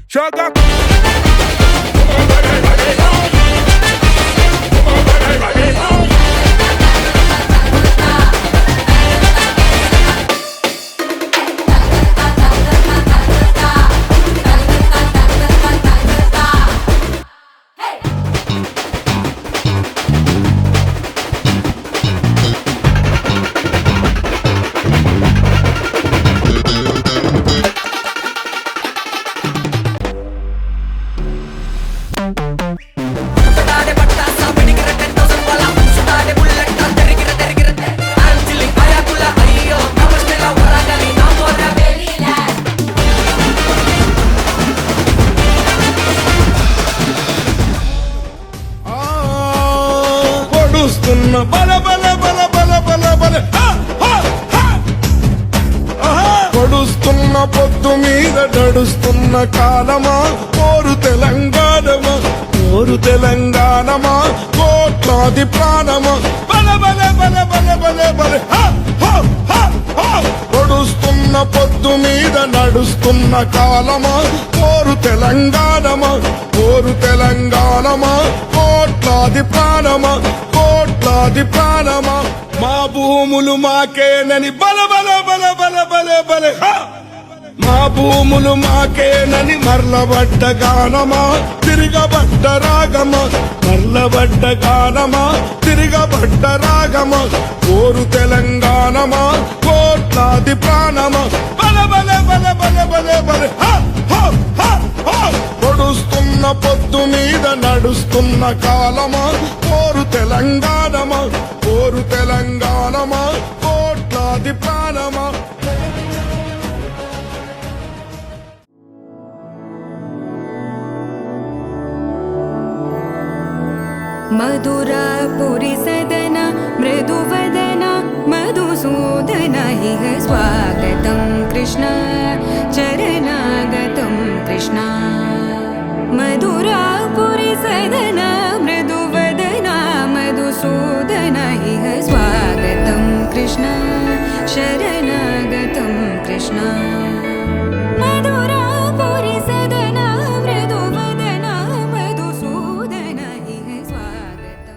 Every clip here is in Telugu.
Joga బల బల బల బల బల బల పడుస్తున్న పొద్దు మీద నడుస్తున్న కాలమా కోరు తెలంగాణమా కోరు తెలంగాణమా కోట్లాది ప్రాణమా బల బల బల బల బల బల పడుస్తున్న పొద్దు మీద నడుస్తున్న కాలమా కోరు తెలంగాణమా కోరు తెలంగాణమా కోట్లాది ప్రాణమా కోట్లాది ప్రాణమా మా భూములు మాకేనని బల బల బల బల బల బల మా భూములు మాకేనని మర్లబడ్డ గానమా తిరగబడ్డ రాగమా మర్లబడ్డ గానమా తిరగబడ్డ రాగమా కోరు తెలంగాణమా కోట్లాది ప్రాణమా బల బల బల బల బల బల పొడుస్తున్న పొద్దు మీద నడుస్తున్న కాలమా కోరు తెలంగాణమా కోరు తెలంగాణమా కోట్లాది ప్రాణమా मधुरापुरी सदन मृदुवदन मधुसूदन इह स्वागतं कृष्ण चरणागतं कृष्ण मधुरापुरी सदन मृदुवदन मधुसूदन इह स्वागतं कृष्ण शरणागतं कृष्ण मधुरापुरी सदन मृदुवदन मधुसूदन इह स्वागतं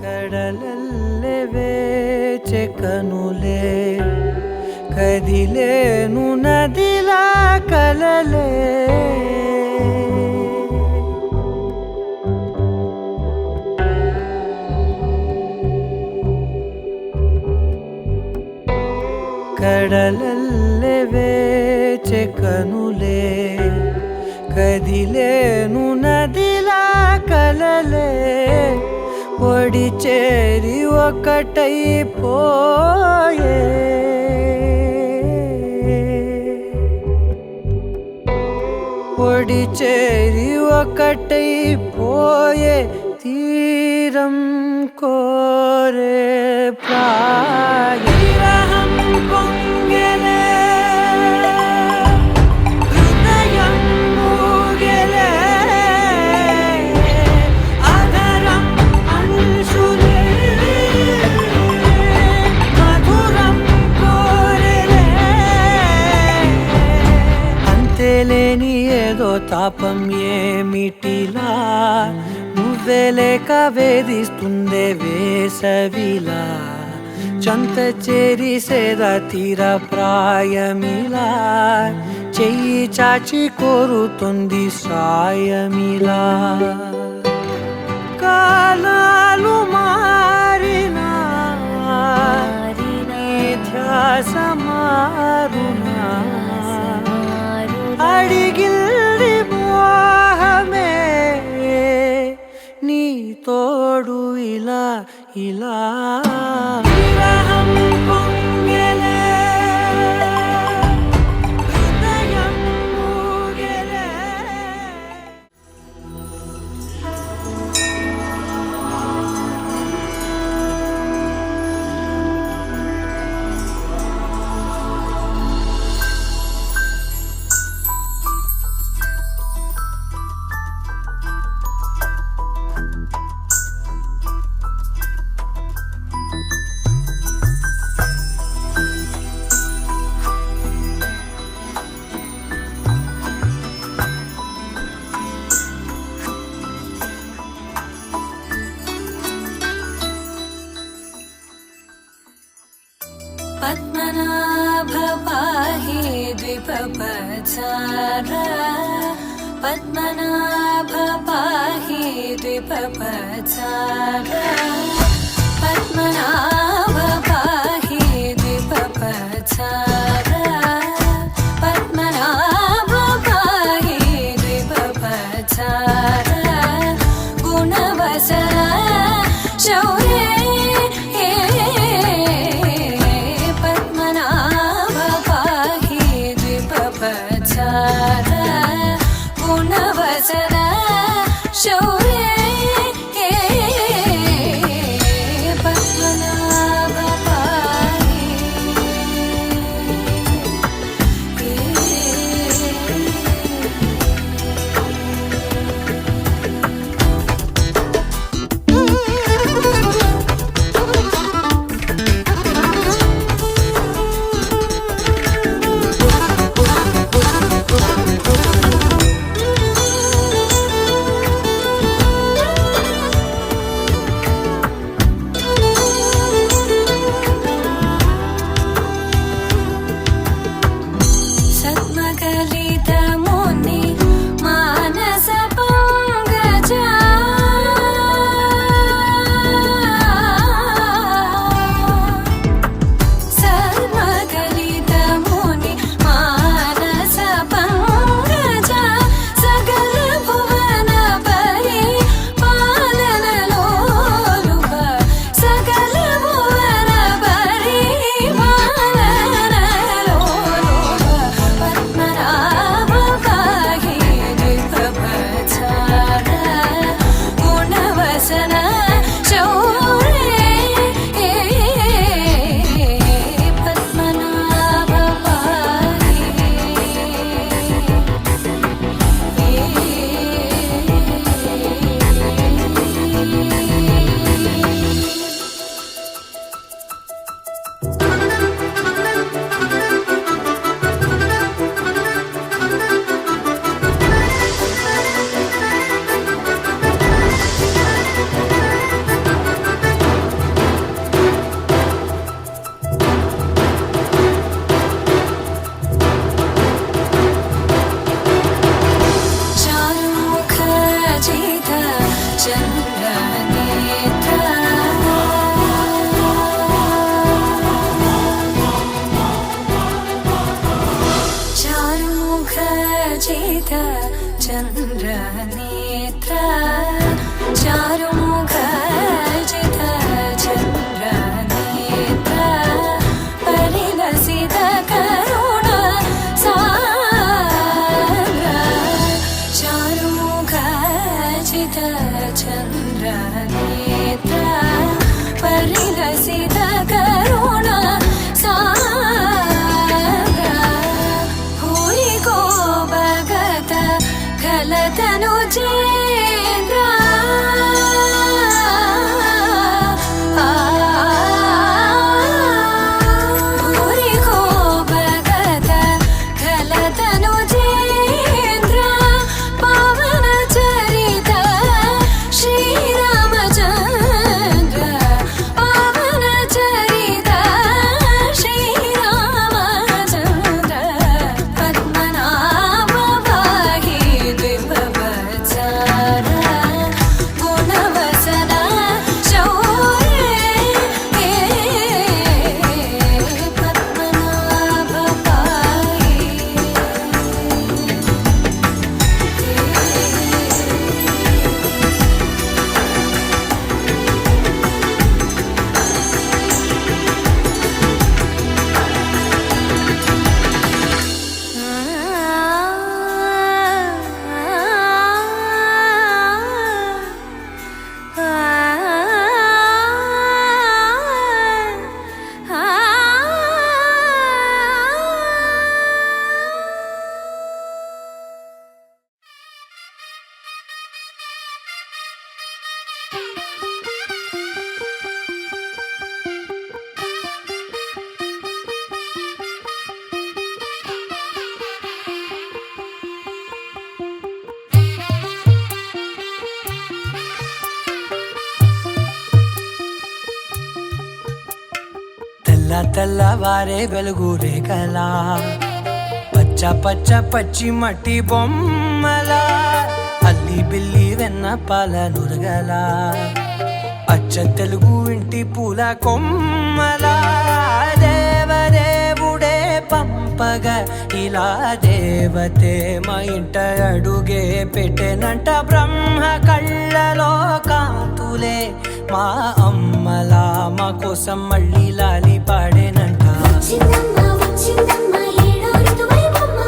ಕಡಲಲ್ಲೇ ವೇಚೆ ಕನುಲೆ ಕದಿಲೇನು ನದಿಲ ಕಲಲೆ కడలల్లే వేచే కనులే కదిలేను నదిలా కలలే ఒడి చేరి ఒకటైపోయే ఒడి చేరి ఒకటైపోయే తీరం కోరే ప్రాయం పొంగెలే హృదయం మూగెలే అధరం అంశులే మధురం కోరెలే అంతేలేని ఏదో తాపం ఏమిటిలా నువ్వే లేక వేధిస్తుందే వేసవిలా చంత చేరి సేద తీర ప్రాయమిలా చెయ్యి చాచి కోరుతుంది సాయమిలా కాలాలు మారినా ధ్యాస మారునా అడిగిల్ది మోహమే నీ తోడు ఇలా ఇలా విరహం పొంగెలే హృదయం మూగెలే पद्मनाभ पाहि द्विपपचार पद्मनाभ पाहि द्विपपचार पद्मनाभ पाहि द्विपपचार पद्मनाभ पाहि द्विपपचार गुणवसर शौर्ये गुणवसर शौर्ये पद्मनाभ पाहि चारुमुख जित चन्द्र नेत्र परिलसित करुण सागर चारुमुख जित चन्द्र नेत्र परिलसित करुण सागर भूरि को भगत खलतनु चेन्द्र भूरि को भगत खलतनु चेन्द्र पावन चरित श्रीरामचन्द्र पावन चरित श्रीरामचन्द्र पद्मनाभ पाहि द्विभवत्सर गुणवसन शौर्ये पद्मनाभ पाहि తెల్ల తెల్లవారే వెలుగు రేఖలా పచ్చ పచ్చ పచ్చి మట్టి బొమ్మల అల్లి బిల్లి వెన్న పాల నురగల అచ్చ తెలుగు ఇంటి పూల కొమ్మల దేవదేవుడే పంపగా ఇలా దేవతే మా ఇంట అడుగే పెట్టెనంట బ్రహ్మ కళ్ళలో కాంతులే మా అమ్మలా మా కోసం మళ్ళీ లాలి పాడేనంట వచ్చిందమ్మ వచ్చిందమ్మ ఏడో ఋతువైవమ్మ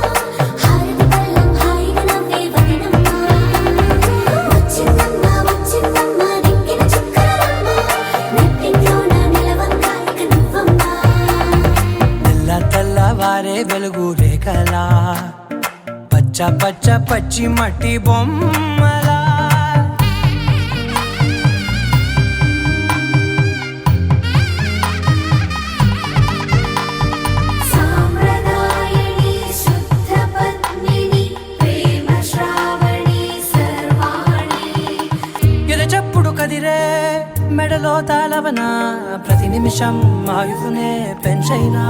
హారతి పళ్ళం హాయిగా నవ్వే వదనమ్మ వచ్చిందమ్మ వచ్చిందమ్మ నెక్కిన చుక్కలమ్మ నెట్టింట్లోన నిలవంగా ఇక నువ్వమ్మ తెల్ల తెల్లవారే వెలుగు రేఖలా పచ్చ పచ్చ పచ్చి మట్టి బొమ్మలా సాంప్రదాయని శుద్ధ పద్మిని ప్రేమ శ్రావణి సర్వాణి ఎరచప్పుడు కదిరే మెడలో తాళవన ప్రతి నిమిషం ఆయువునే పెంచైనా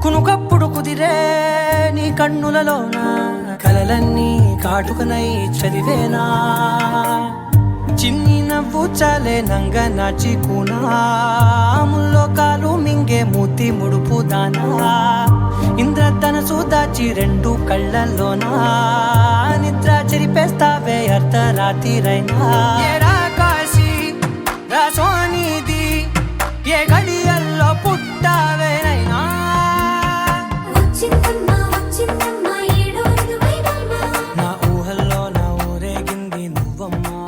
కునుకప్పుడు కుదిరే నీ కన్నులలోన కలలన్నీ కాటుకనై చదివేనా చిన్ని నవ్వు చాలే నంగ నాచి ముల్లోకాలు మింగే మూతి ముడుపు దానా ఇంద్రధనసు దాచి రెండు కళ్ళల్లోనా నిద్ర చెరిపేస్తావే అర్ధరాత్రిరైనా ఏరా కాశీ రా సోనిది ఏ గడియల్లో పుట్టావేనైనా వచ్చిందమ్మ వచ్చిందమ్మ ఏడో ఋతువైవమ్మ నా ఊహల్లో నా ఊరేగింది నువ్వమ్మా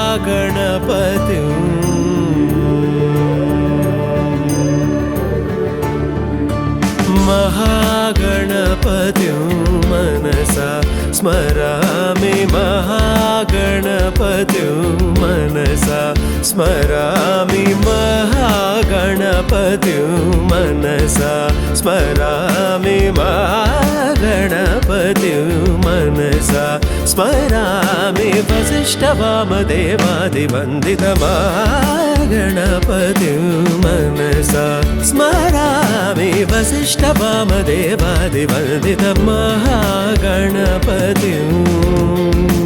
महागणपति महागणपतिं मनसा स्मरामि महागणपतिं मनसा स्मरामि महागणपतिं मनसा स्मरामि महागणपतिं मनसा स्मरामि वसिष्ठवामदेवादिवन्दितमागणपतिं मनसा स्मरामि वसिष्ठवामदेवादिवन्दितमहागणपतिम्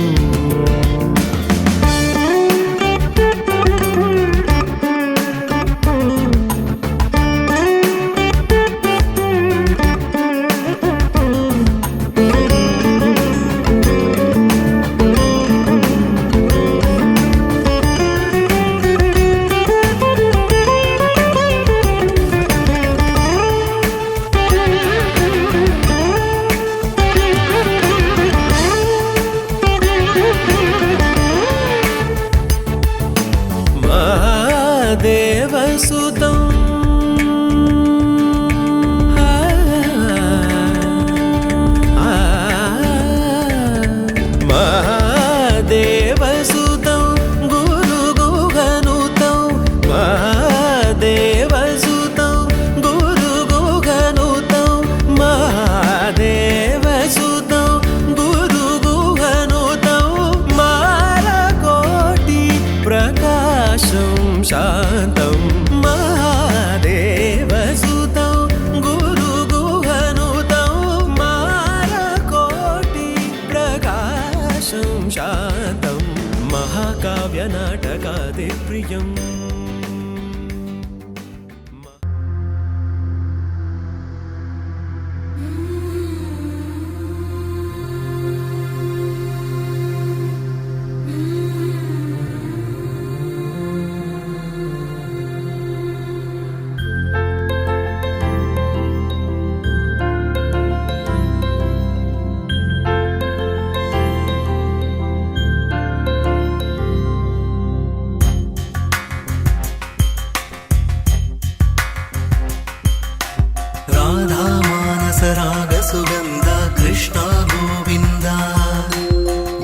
మానసరాగ సుగంధ కృష్ణ గోవింద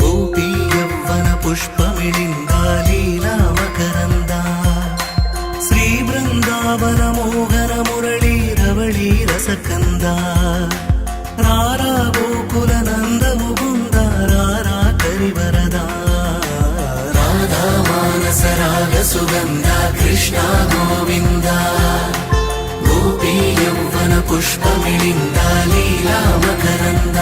గోపీ యవ్వన పుష్పమిళింద లీలా మకరంద శ్రీ బృందావన మోహన మురళీ రవళీ రసకంద రారా గోకుల నంద ముకుంద రారా కరివరద రాధా మానసరాగ సుగంధ కృష్ణ గోవింద గోపీ యవ్వన పుష్పమిళింద లీలా మకరంద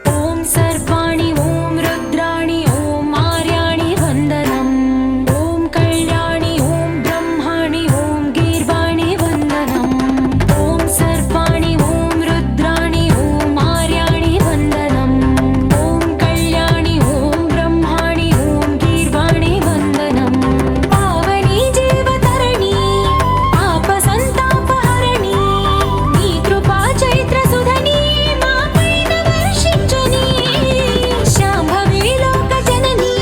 ॐ सर्वाणि ॐ रुद्राणि ॐ आर्याणि वन्दनम् ॐ कल्याणि ॐ ब्रह्माणि ॐ गीर्वाणि वन्दनम् ॐ सर्वाणि ॐ रुद्राणि ॐ आर्याणि वन्दनम् ॐ कल्याणि ॐ ब्रह्माणि ॐ गीर्वाणि वन्दनम् पावनी जीवतरणि आपसन्तापहरणि నీ కృపా చైత్రసుధని మాపైన వర్షించుని శాంభవి లోక జనని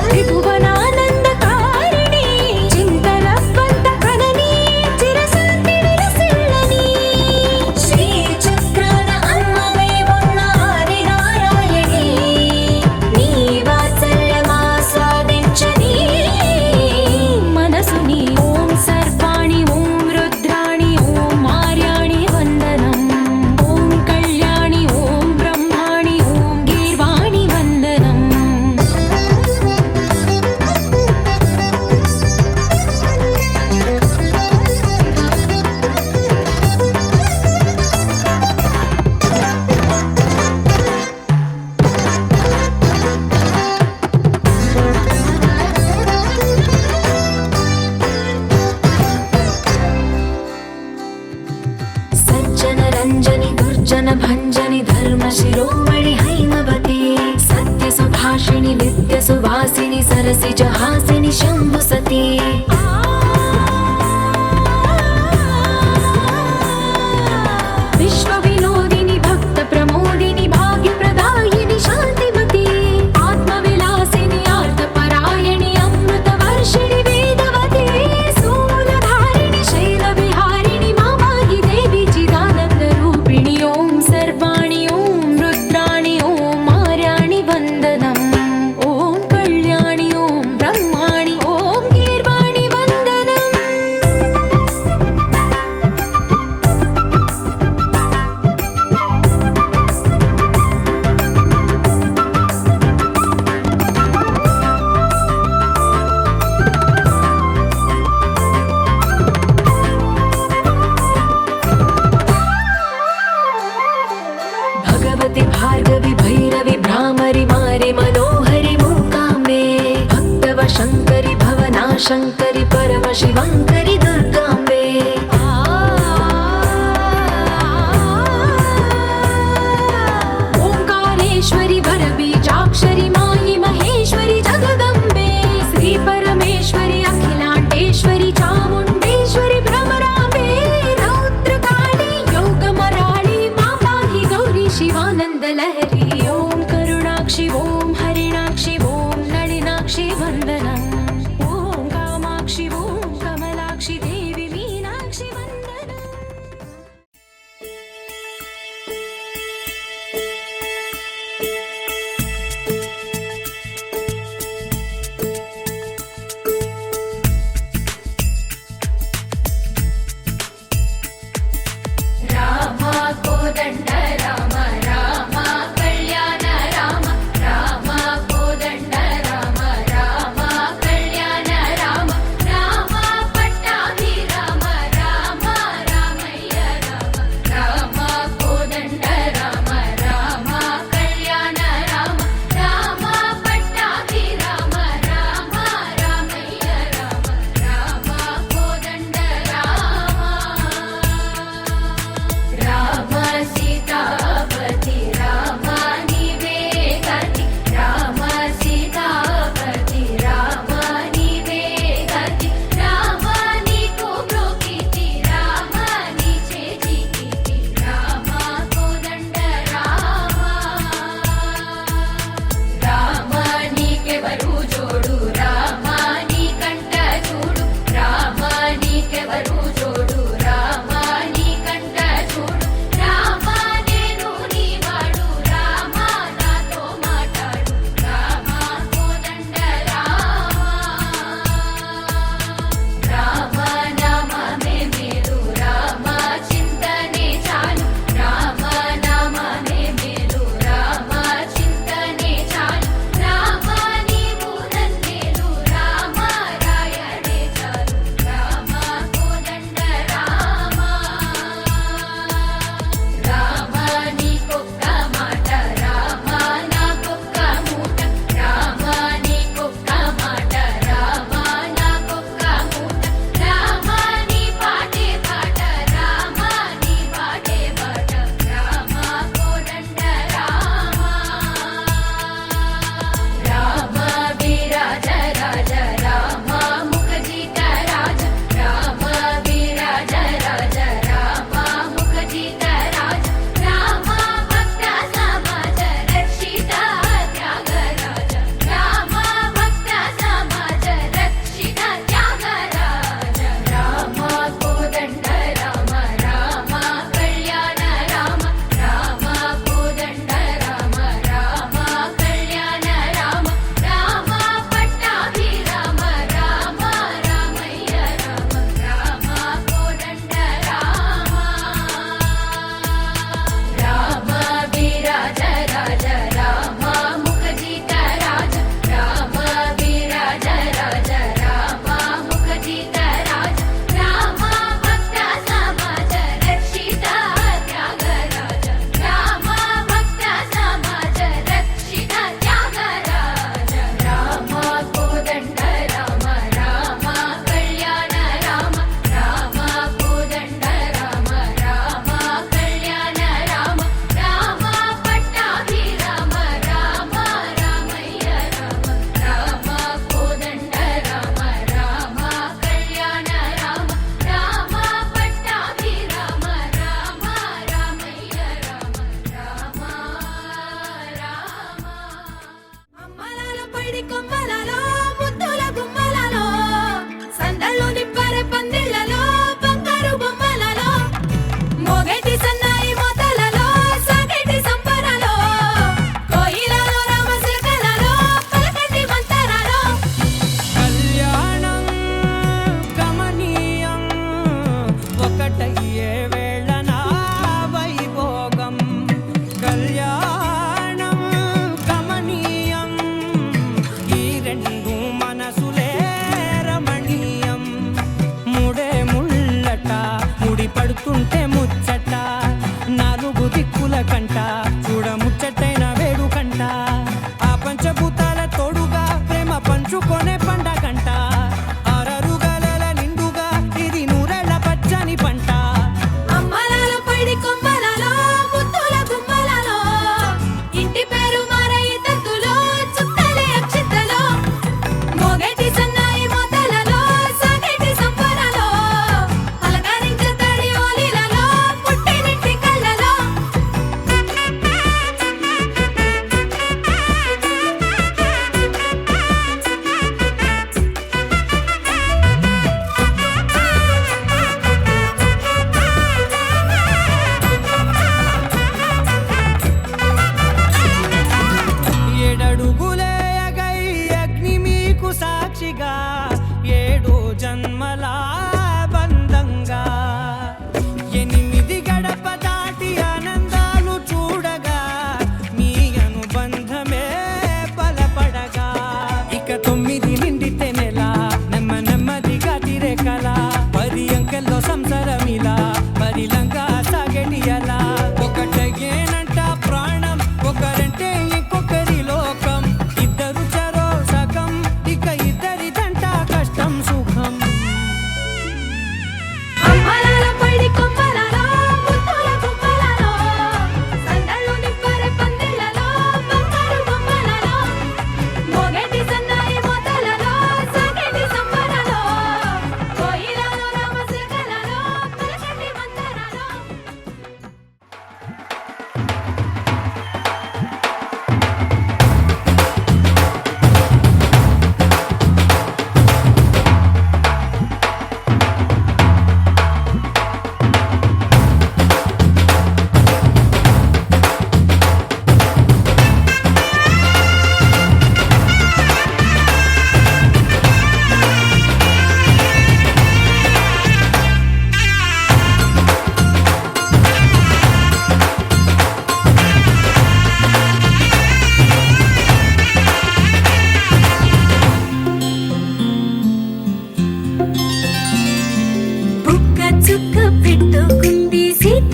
త్రిభువనానందకారిణి చింతల పంత కనని చిరశాంతి విలసిల్లని శ్రీ చక్రాన అమ్మవై ఉన్న ఆది నారాయణి నీ వాత్సల్యమాస్వాదించని మనసుని ఓం సర్వాణి ఓం రుద్రాణి ఓం ఆర్యాణి వందనం ఓం కళ్యాణి ఓం బ్రహ్మాణి ఓం గీర్వాణి వందనం సజ్జన రంజని దుర్జన భంజని ధర్మ శిరోమణి హైమవతి సత్య సుభాషిణి నిత్య సువాసిని సరసిజ హాసిని శంభు సతి విశ్వ వినోదిని భక్త ప్రమోదిని భాగ్య ప్రదాయిని శాంతిమతి ఆత్మ విలాసిని ఆర్త పరాయణి అమృత వర్షిణి వేదవతి శూలధారిణి శైల విహారిణి మామాగి దేవి చిదానంద రూపిణి ఓం సర్వాణి ఓం రుద్రాణి ఓం ఆర్యాణి వందనం ఓం కళ్యాణి ఓం బ్రహ్మాణి ఓం గీర్వాణి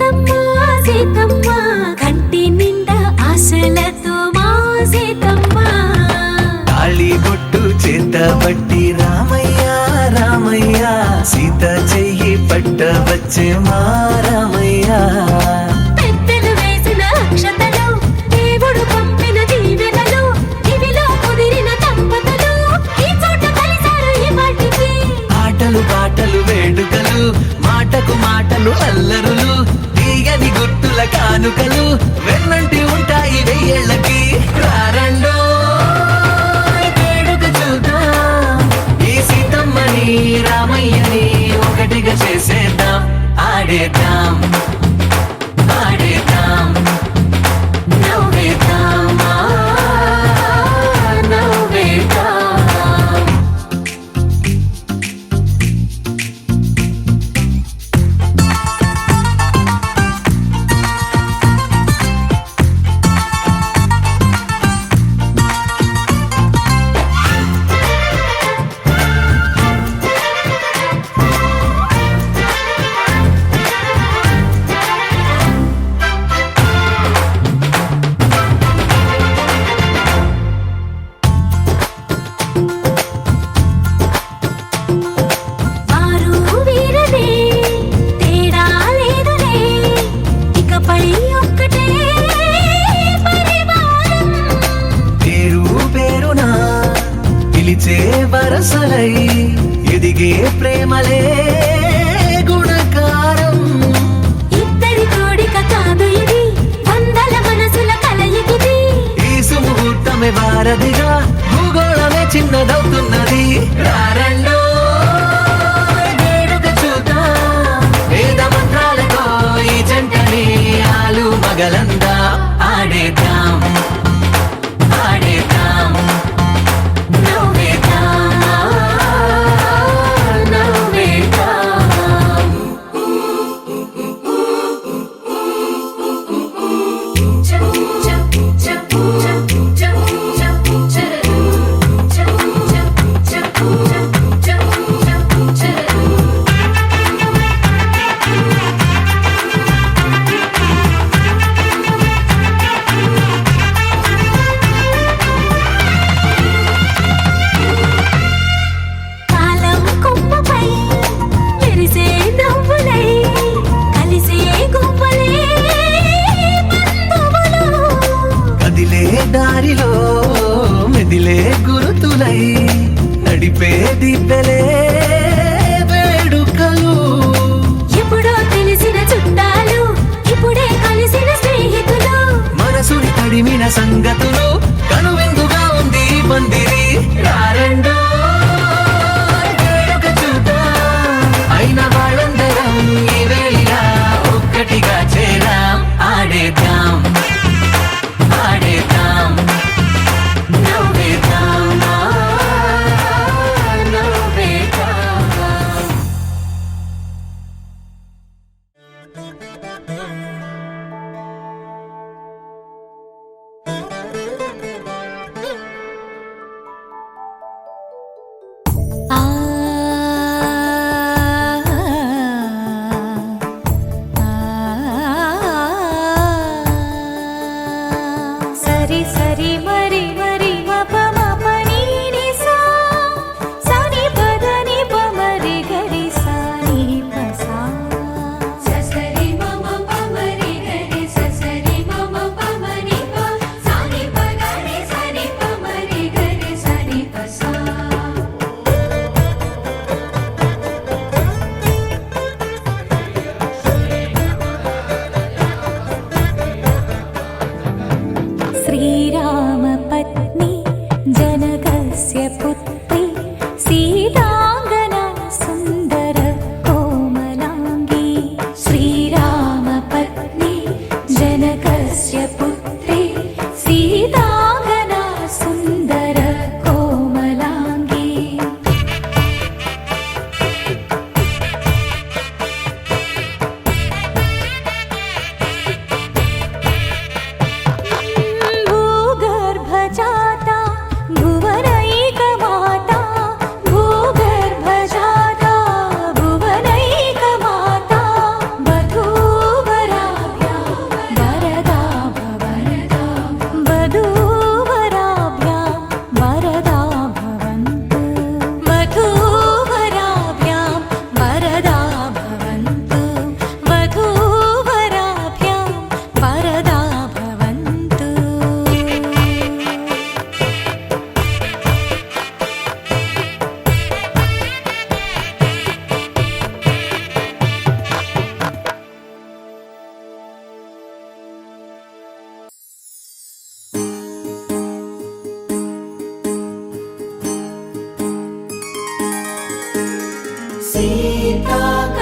సీతమ్మ సీతమ్మ కంటి నిండా ఆశలతో మా సీతమ్మ తాళి బొట్టు చేత బట్టి రామయ్య రామయ్య సీత చెయ్యి పట్ట వచ్చే మా రామయ్య పెద్దలు వేసిన అక్షతలు దేవుడు పంపిన దీవెనలు ఇవిలో కుదిరిన దంపతులు ఈ చోట కలిసారు ఈ వాటికి ఆటలు పాటలు వేడుకలు మాటకు మాటలు అల్లరులు తీయని గుర్తుల కానుకలు వెన్నంటి ఉంటాయి వెయ్యేళ్ళకి రారండో వేడుక చూద్దాం ఈ సీతమ్మని రామయ్యని ఒకటిగా చేసేద్దాం ఆడేద్దాం ఆడేద్దాం నవ్వేద్దాం నవ్వేద్దాం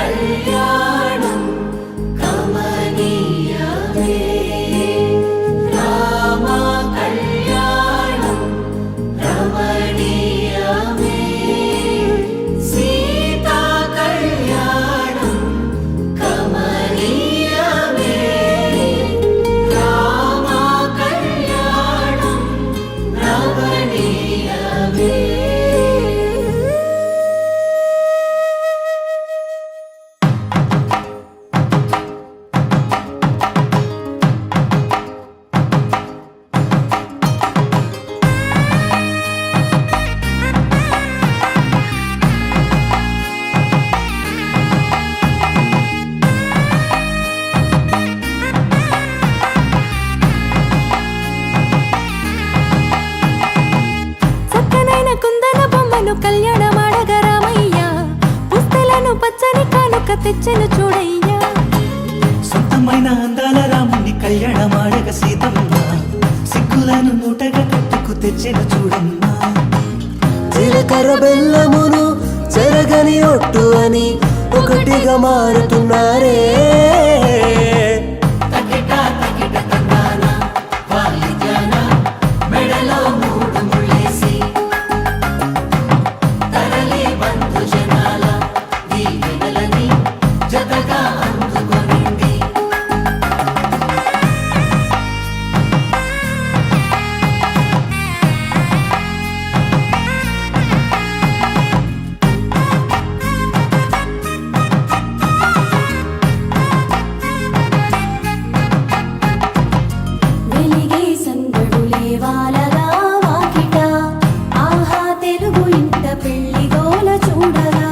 కళ్యాణం కమనీయమే రామ కళ్యాణం రమణీయమే సీతా కళ్యాణం కమనీయమే రామ కళ్యాణం రమణీయమే. చక్కనైన కుందన బొమ్మను కళ్యాణమాడగ రామయ్య పుస్తలను పచ్చని కానుక తెచ్చెను చూడయ్యా. సొంతమైన అందాల రాముని కళ్యాణమాడగ సీతమ్మ సిగ్గులను మూటగా కట్టుకు తెచ్చిన చూడమ్మా. జీలకర్ర బెల్లమును చెరగని ఒట్టు అని ఒకటిగా మారుతున్నారే. తకిట తకిట తందాన వాయిద్యాన మెడలో మూడు ముళ్ళేసి తరలి బంధు జనాల దీవెనలని జతగా అందుకొనింది. వెలిగే సందడులే వాలగా వాకిట ఆహా తెలుగు ఇంట పెళ్లి గోల చూడగా.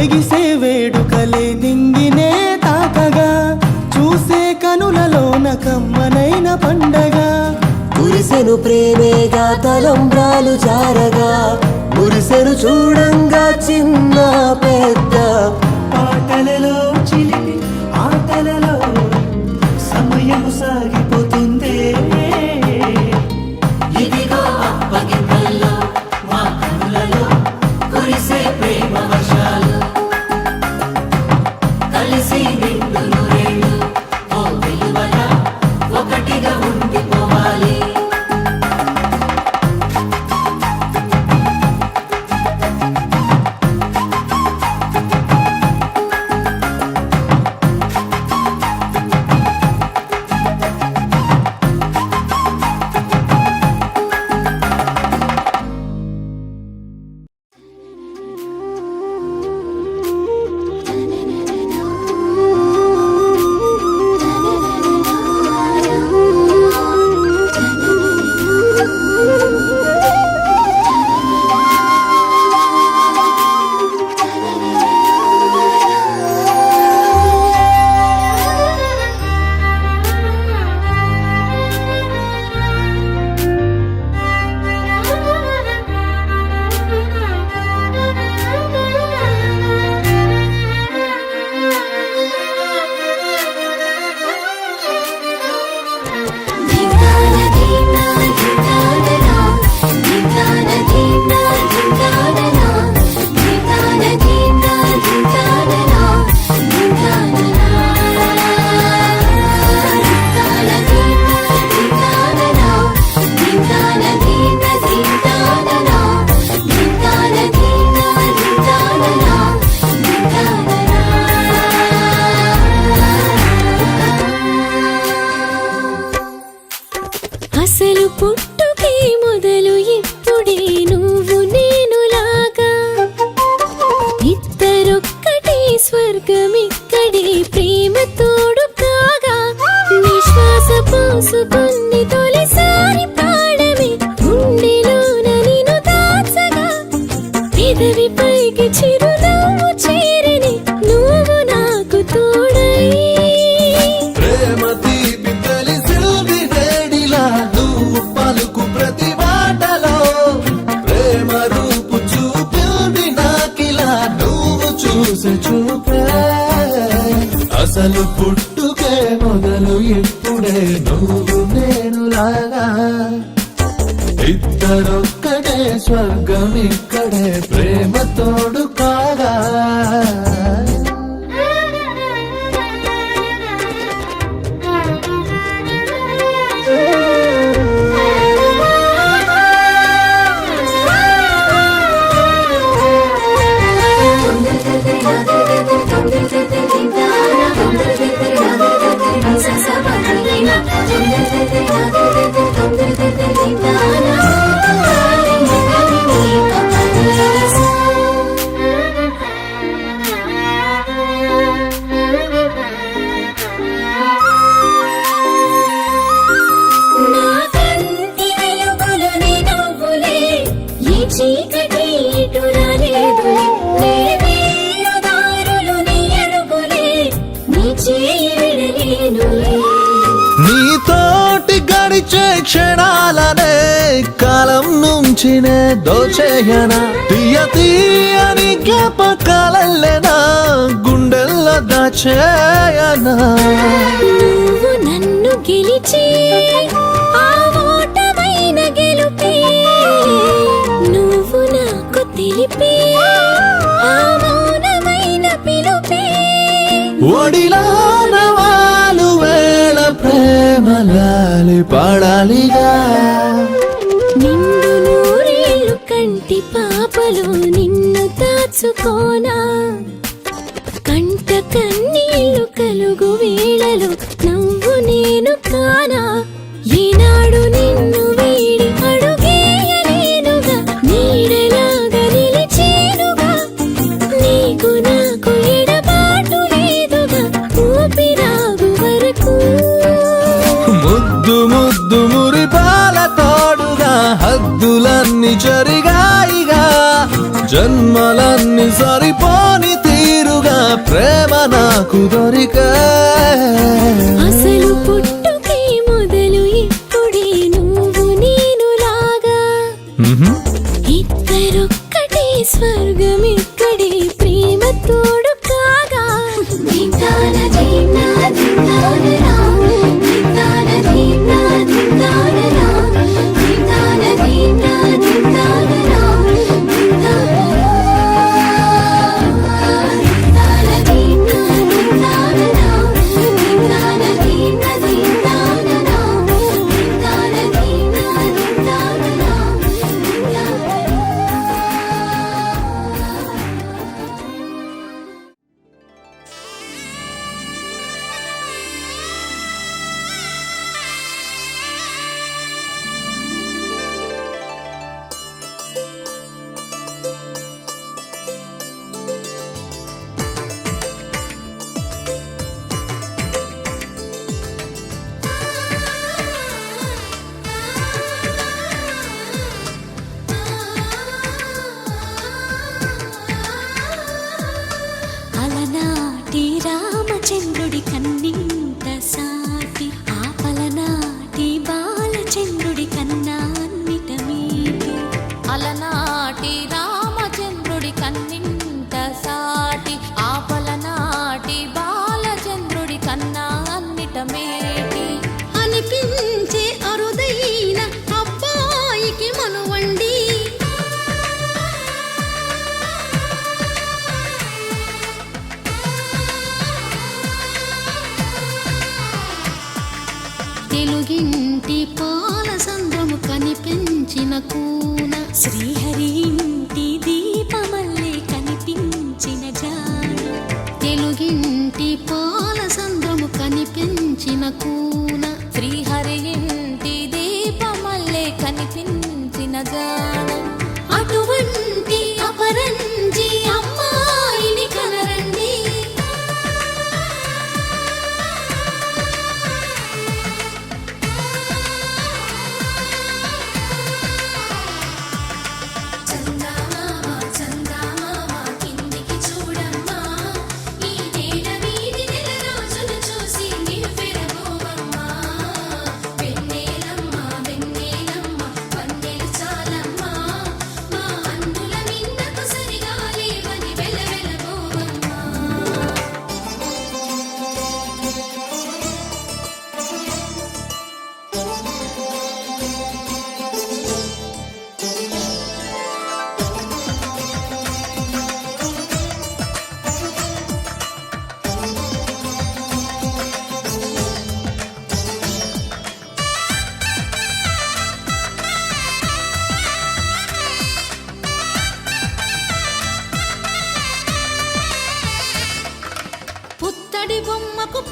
ఎగిసే వేడుకలే నింగినే తాకగా చూసే కనులలోన కమ్మనైన పండగ. కురిసెను ప్రేమేగా తలంబ్రాలు జారగా మురిసెను చూడంగా చిన్న పెద్ద. పాటలలో చిలిపి ఆటలలో సమయం సాగిపోతుందే. ఇదిగో అప్పగింతల్లో మా కనులలో కురిసే ప్రేమ వర్షాలు కలిసి నిండు నూరేళ్ళు ఓ విలువల ఒకటిగా ఉండిపోవాలి. అసలు పుట్టుకే మొదలు ఇప్పుడే నువ్వు నేనులాగా ఇద్దరొక్కటే స్వర్గమిక్కడే ప్రేమ తోడు కాగా. నిశ్వాస పోసుకుని తొలిసారి పాడమే గుండెలోన నిన్ను దాచగా పెదవి పైకి చిరునవ్వు చేరని నువ్వు నాకు తోడై. ప్రేమ తీపి తెలిసింది వేడిలా నువ్వు పలుకు ప్రతి మాటలో. ప్రేమ రూపు చూపింది నాకిలా నువ్వు చూసి చూపే. అసలు పుట్టుకే మొదలు ఇప్పుడే నువ్వు నేనులాగా ఇద్దరొక్కటే స్వర్గం ఇక్కడే ప్రేమ తోడు కాగా నా కంటి వెలుగులోని నవ్వులే ఈ చీకటి ఇటు రాలేదులే నే వేలుదారులు నీ అడుగులే నీ చేయి విడలేనులే నీతోటి గడిచే క్షణాలనే కాలం నుంచి నే దోచేయనా తీయ తీయని జ్ఞాపకాలెనా గుండెల్లో దాచేయనా నువ్వు నన్ను గెలిచి ఆ ఓటమైన గెలుపే నువ్వు నాకు తెలిపే ఆ మౌనమైన పిలుపే ఒడిలోన వాలు వేళ ప్రేమలాలి పాడాలిగా నిండు నూరేళ్ళు కంటి పాపలు నిన్ను దాచుకోనా కంట కన్నీళ్లు కలుగు వేళలు నవ్వు నేను కానా ఈనాడు నిన్ను వీడి అడుగేయలేనుగా నీడలాగా నిలిచేనుగా నీకు నాకు ఎడబాటు లేదుగా ఊపిరాగు వరకు ముద్దు ముద్దు మురిపాల తోడుగా హద్దులన్నీ జరిగాయిగా జన్మలన్నీ సరిపోని తీరుగా ప్రేమ నాకు దొరికా అసలు పుట్టుకే మొదలు ఇప్పుడే నువ్వు నేను లాగా ఇద్దరొక్కటే స్వర్గం ఇక్కడే ప్రేమ తోడు కాగా దిందాన దిందా దిందాన రా దిందాన దిందా దిందాన రా దిందాన దిందా దిందాన రా దిందాన దిందా దిందాన రా దిందాన దిందా దిందాన రా దిందాన దిందా దిందాన రా అలనాటి రామచంద్రుడి కన్నింత సాటి ఆపలనాటి బాలచంద్రుడి కన్నా అన్నిట మీటి అలనాటి రామచంద్రుడి కన్నింత సాటి ఆపలనాటి బాలచంద్రుడి కన్నా అన్నిట మేటి అనిపించే అరుదైన అబ్బాయికి మనువండి తెలుగింటి పాల సంద్రము కనిపించిన కూన శ్రీహరి ఇంటి దీపమల్లే కనిపించిన జాన తెలుగింటి పాల సంద్రము కనిపించిన కూన శ్రీహరి ఇంటి దీపమల్లే కనిపించిన జాన అటువంటి అపరంజి అమ్మాయిని కనరండి చందా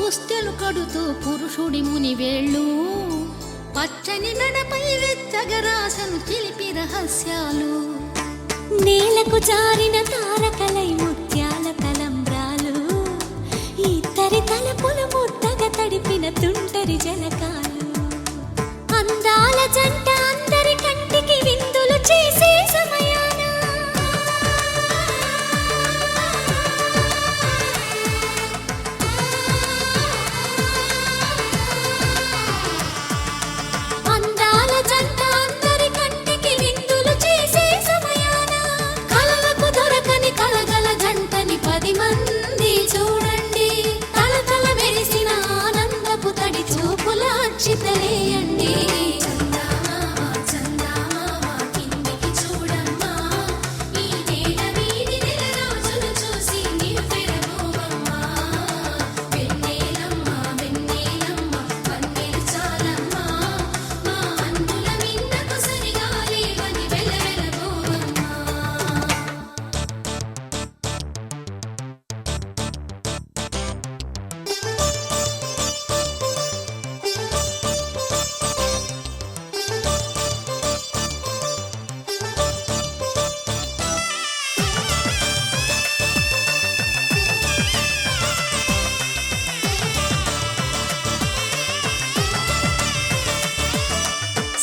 పుస్తెలు కడుతూ పురుషుడి ముని వేళ్ళు పచ్చని మెడపై వెచ్చగరాసను చిలిపి రహస్యాలు నేలకు జారిన తారకలై ముత్యాల తలంబ్రాలు ఇద్దరి తలపులు ముద్దగా తడిపిన తుంటరి జలకాలు అందాల జంట అందరి కంటికి విందులు చేసే సమయాన అందాల జంట అందరి కంటికి విందులు చేసే సమయాన కలలకు దొరకని కలగల జంటని 10 మంది చూడండి తలతల మెరిసిన ఆనందపు తడి చూపుల అక్షితలేయండి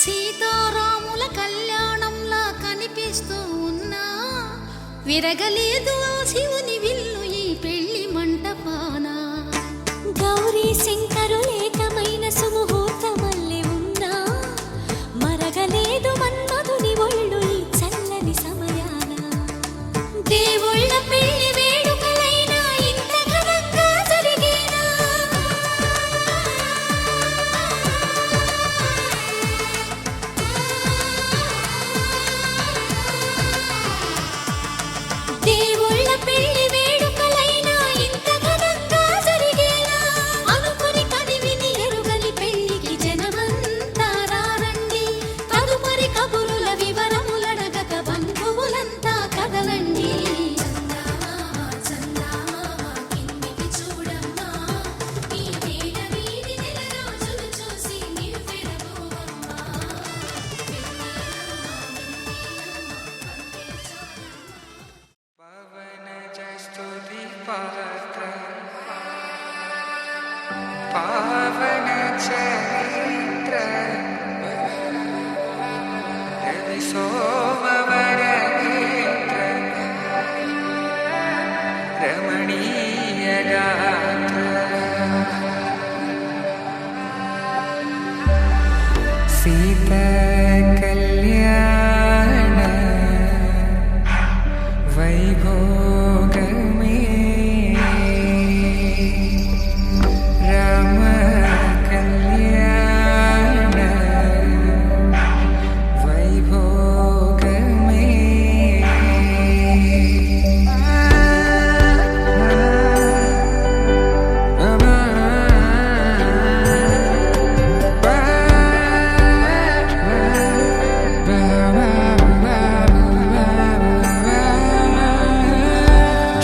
సీతారాముల కళ్యాణంలా కనిపిస్తూ ఉన్నా విరగలేదు ఆ శివుని విల్లు ఈ పెళ్లి మంటపాన గౌరీ శంకరులేకమైన సుముహూర్తమల్లె ఉన్నా మరగలేదు మన్మధుని ఒళ్ళు ఈ చల్లని సమయాన దేవుళ్ళ పెళ్లి వేడుకలైనా ఇంత ఘనంగా జరిగేనా దేవుళ్ళ పెళ్లి వేడుకలైనా ఇంత ఘనంగా జరిగేనా అనుకుని కదివిని ఎరుగని పెళ్లికి జనమంతా రారండి తదుపరి కబురుల వివరములడగక బంధువులంతా కదలండి కిందికి చూడమ్మా ఈ వేడ వీధి నెలరాజులు చూసి నివ్వెరబోవమ్మా स्तुति पात्र पावन चरित्र रवि सोमवर नेत्र रमणीय गात्र सीता कल्याण वैभोग में राम कल्याण वैभोग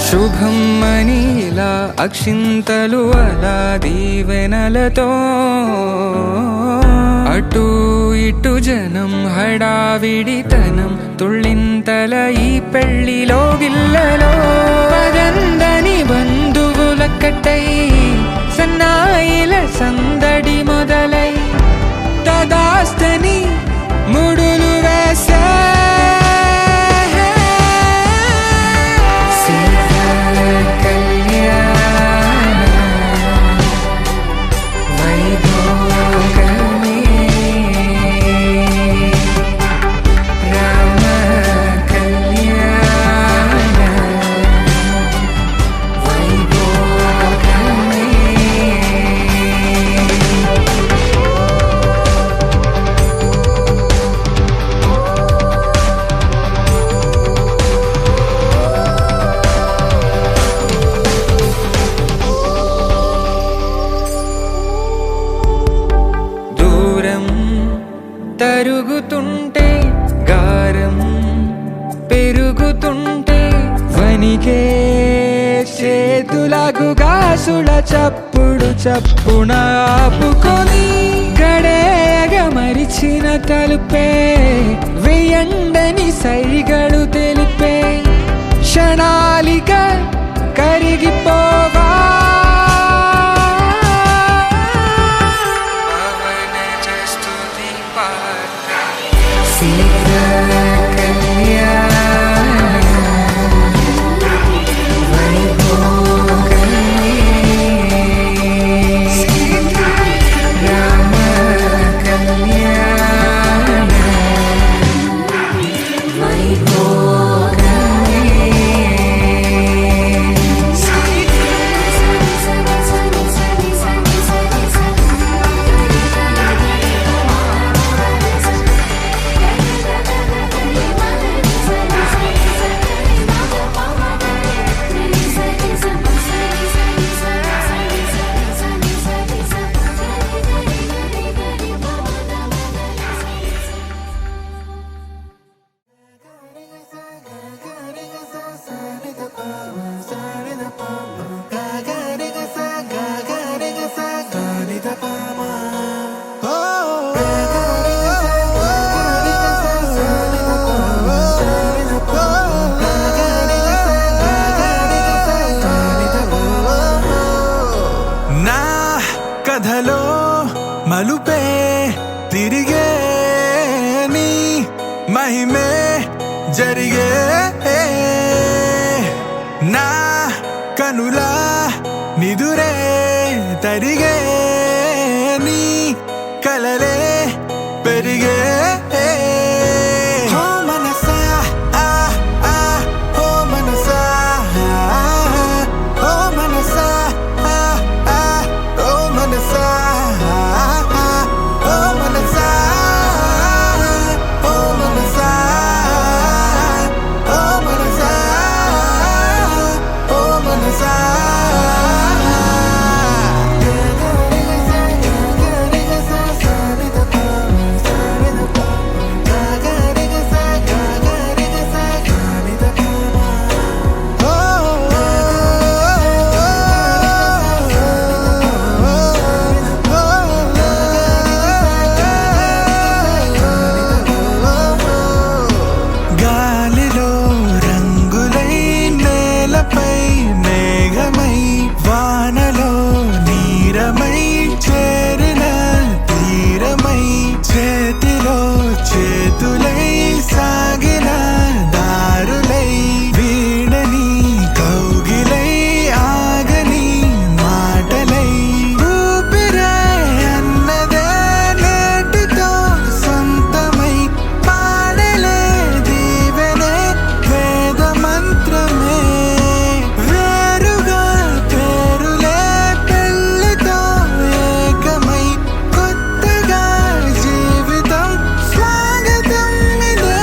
శుభం మనీలా అక్షింతలు అలా దీవెనలతో అటు ఇటు జనం హడావిడితనం తుళ్ళింతల ఈ పెళ్లిలో గిల్లలో పదందని బంధువులక్కటై సన్నాయిల సందడి మొదలై తదాస్తని ముడులు వేసా తరుగుతుంటే గారం పెరుగుతుంటే వనికే చేతులకు గాసుల చప్పుడు చప్పున ఆపుకొని గడేయగ మరిచిన తలుపే వేయండని సైగడు తెలిపే క్షణాలిక కరిగిపోవా కథలో మలుపే తిరిగే నీ మహిమే జరిగే నా కనులా నిదురే తరిగే నీ కలలే పెరిగే ఓ మనసా ఆ ఆ ఓ మనసా ఓ మనసా ఆ ఆ ఓ మనసా ఓ మనసా ఓ మనసా ఓ మనసా ఓ మనసా గాలిలో రంగులై నేలపై మేఘమై వానలో నీరమై చేరిన తీరమై చేతిలో చేతులై సాగిన దారులై వీడని కౌగిలై ఆగని మాటలై ఊపిరే అన్నదే నేటితో సొంతమై పాడలే దీవెనే వేద మంత్రమే వేరుగా పేరులే పెళ్ళితో ఏకమై కొత్తగా జీవితం స్వాగతం ఇదే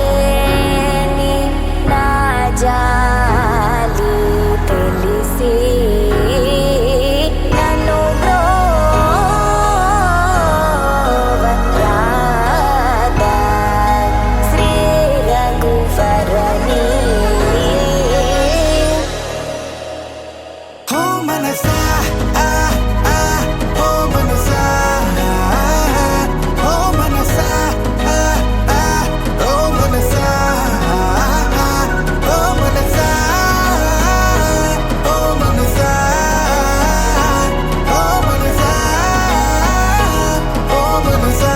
కనలేని నా జాలి తెలిసి నన్ను బ్రోవరాదా శ్రీ రఘువరని ఓ మనసా ఆ ఆ ఓ మనసా ఓ మనసా ఆ ఆ ఓ మనసా ఓ మనసా ఓ మనసా ఓ మనసా ఓ మనసా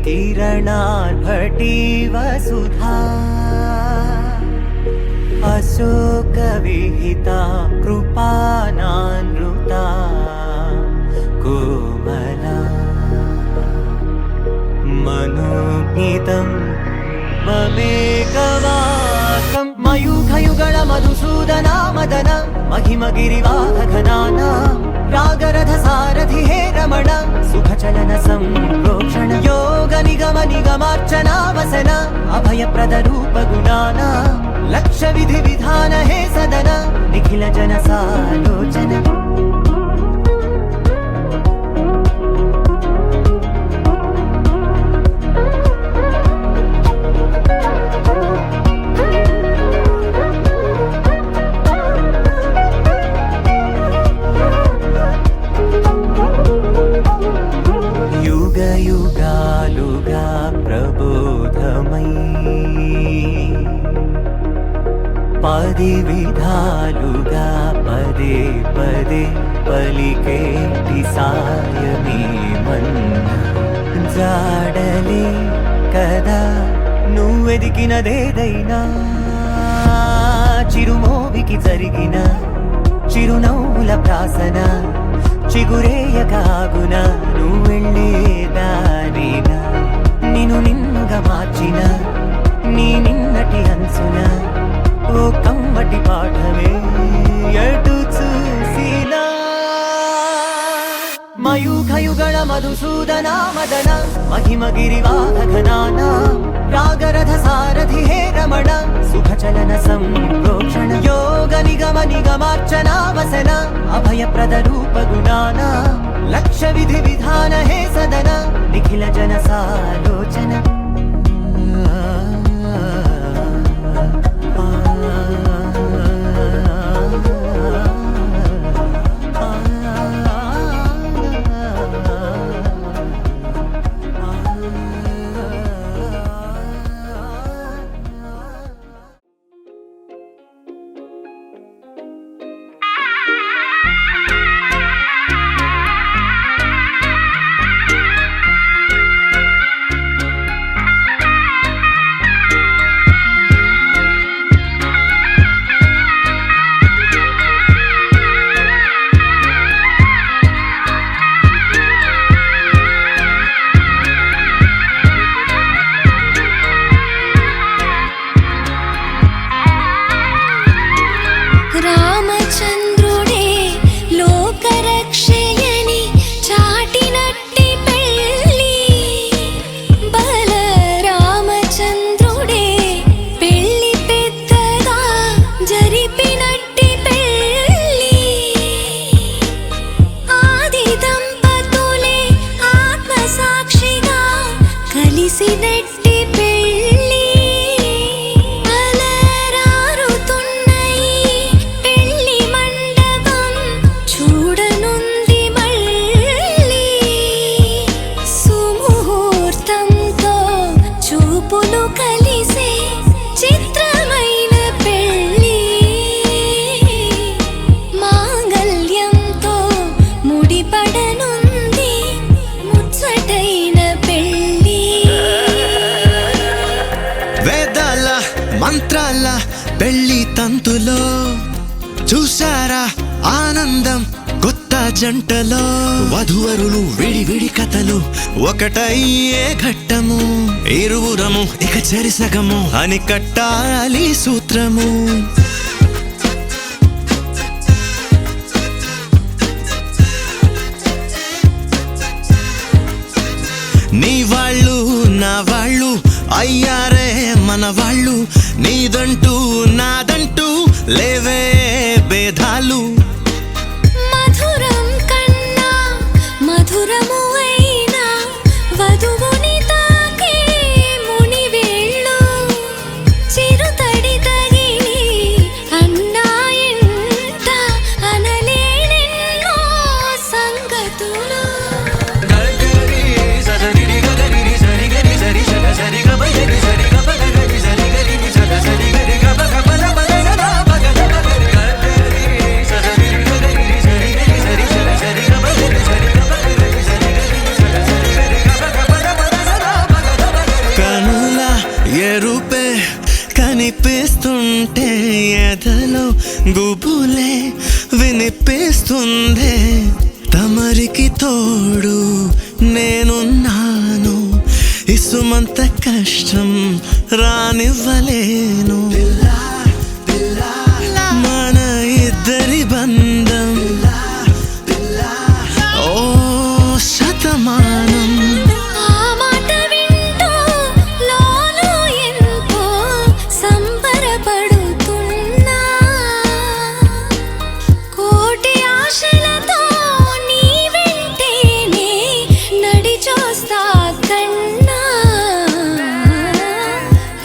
किरणार्भटी वसुधा अशोकविहिता कृपानानृता कोमला मनोगीतं ममेकवाकं मयूखयुगळ मधुसूदना मदन महिमगिरिवाहघनाना रागरथ सारथि हे रमण सुखचलन सम्प्रोक्षण योग निगम निगमार्चना वसन अभयप्रद रूप गुणाना लक्ष विधि विधान हे सदन निखिल जन सालोचन युग युगालुगा प्रबोधमयी पदि विधालुगा पदे पदे पलिकेटि सायमे मन्न जाडले कदा నువ్వెదికినదేదైనా చిరుమోవికి జరిగిన చిరునవ్వుల ప్రాసన చిగురేయగాగున నువ్వెళ్ళేదానేనా నిన్ను నిన్నుగా మార్చిన నీ నిన్నటి అంచున ఓ కమ్మటి పాఠమే ఎటు చూసినా మయూఖయుగళ మధుసూదనా మదన महिमगिरिवाहघनाना रागरथ सारथि हे रमण सुखचलन सम्प्रोक्षण योग निगम निगमार्चना वसन अभयप्रद रूप गुणाना लक्ष विधि विधान हे सदन निखिल जन सालोचन రామచంద్రుడే లోకరక్షయని చాటినట్టి పెళ్ళి బలరామచంద్రుడే పెళ్ళి పెద్దగా జరిపినట్టి పెళ్ళి ఆది దంపతులే ఆత్మసాక్షిగా కలిసినట్టి పెళ్ళి మంత్రాల పెళ్లి తంతులో చూసారా ఆనందం కొత్త జంటలో వధువరులు విడి విడి కథలు ఒకటయ్యే ఘట్టము ఇరువురము ఇక చెరిసగము అని కట్టాలి సూత్రము నీ వాళ్ళు నా వాళ్ళు అయ్యారే మన వాళ్ళు నీదంటూ నాదంటూ లేవే భేదాలు మధురం కన్నా మధురము అయినా వధువుని తాకే ముని వేళ్ళు చిరుతడి తగిలి అన్నాయంట అనలేనెన్నో సంగతులు సరి కనిపిస్తుంటే ఎదలో గుబులే వినిపిస్తుందే తమరికి తోడు నేనున్నాను ఇసుమంత కష్టం రానివ్వలేను మన ఇద్దరి బంధం ఓ శతమానం ఆ మాట వింటూ లోలో ఎంతో సంబరపడుతున్నా కోటి ఆశలతో నీ వెంటేనే నడిచొస్తా కన్నా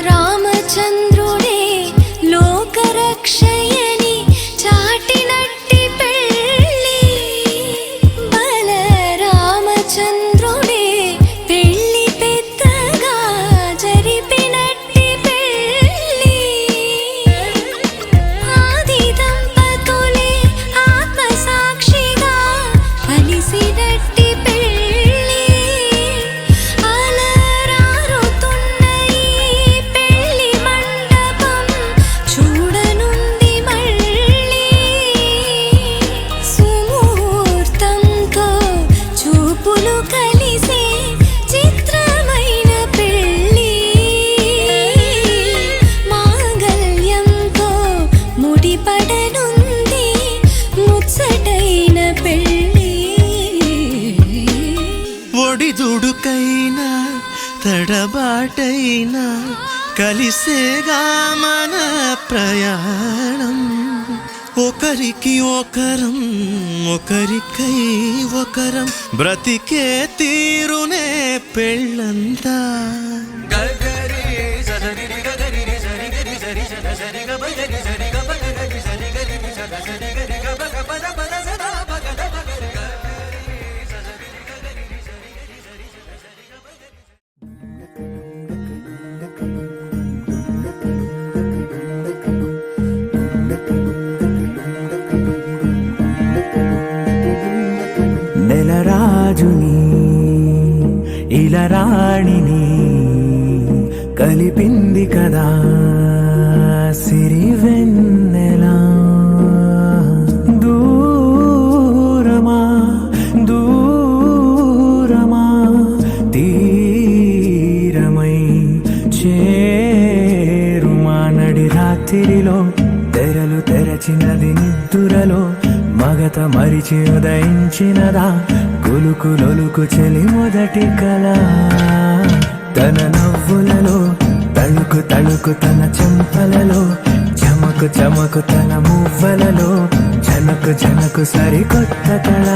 రామచంద్రుడే లోకరక్షయని చాటినట్టి పెళ్ళి బల రామచంద్రుడే పెళ్ళి పెద్దగా జరిపినట్టి పెళ్ళి ఆది దంపతులే ఆత్మసాక్షిగా కలిసినట్టి పెళ్ళి అలరారుతున్న ఈ పెళ్ళి మండపం చూడనుంది మళ్ళీ సుముహూర్తంతో చూపులు కలిసే చిత్రమైన పెళ్ళి మాంగళ్యంతో ముడిపడనుంది ముచ్చటైన పెళ్ళి ఒడిదుడుకైనా తడబాటైనా కలిసేగా మన ప్రయాణం ఒకరికి ఒకరం ఒకరికై ఒకరం బ్రతికే తీరునే పెళ్ళంతా నెలరాజుని ఇలరాణిని కలిపింది కదా సిరివెన్నెలా దూరమా దూరమా తీరమై చేరుమా నడి రాత్రిలో తెరలు తెరచినది నిద్దురలో మగత మరిచి ఉదయించినదా కులుకులొలుకు చెలి మొదటి కళ తన నవ్వులలో తళుకు తళుకు తన చెంపలలో చమకు చమకు తన మువ్వలలో జనకు జనకు సరికొత్త కళ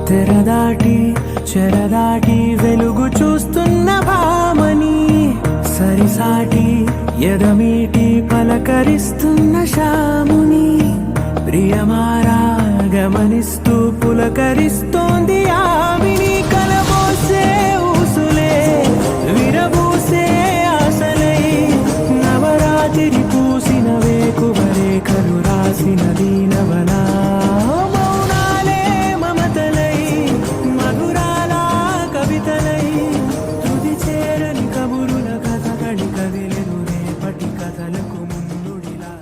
తెరదాటి చెరదాటి వెలుగు చూస్తున్న భామని సరిసాటి ఎదమీటి పలకరిస్తున్న శాముని ప్రియమారా గమనిస్తూ పులకరిస్తోంది ఆవిని కలబోసే ఊసులే విరబూసే ఆశలై నవరాత్రి పూసిన వేకువరేఖలు రాసిన దీనవనా మౌనాలే మమతలై మధురాల కవితలై తుది చేరని కబురుల కథ కడి కదిలెను రేపటి కథలకు ముందుడిలా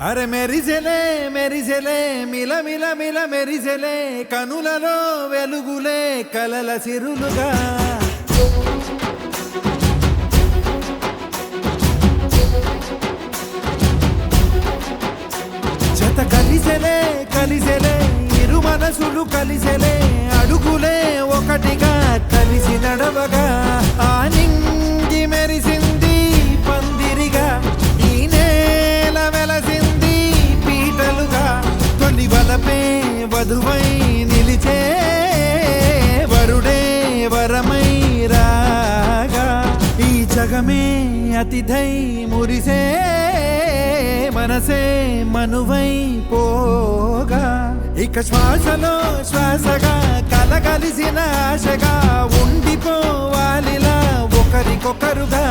అరే మెరిసెలే మెరిసెలే మిల మిల మిల మెరిసెలే కనులలో వెలుగులే కలల సిరులుగా జత కలిసెలే కలిసెలే ఇరు మనసులు కలిసెలే అడుగులే ఒకటిగా కలిసి నడవగా ఆ నింగి మెరిసింది పందిరిగా ఈ నేల వెలసింది పీటలుగా తొలి వలపే వధువై నిలిచే వరుడే వరమై రాగా ఈ జగమే అతిథై మురిసే మనసే మనువై పోగా ఇక శ్వాసలో శ్వాసగా కలగలిసిన ఆశగా ఉండిపోవాలిలా ఒకరికొకరుగా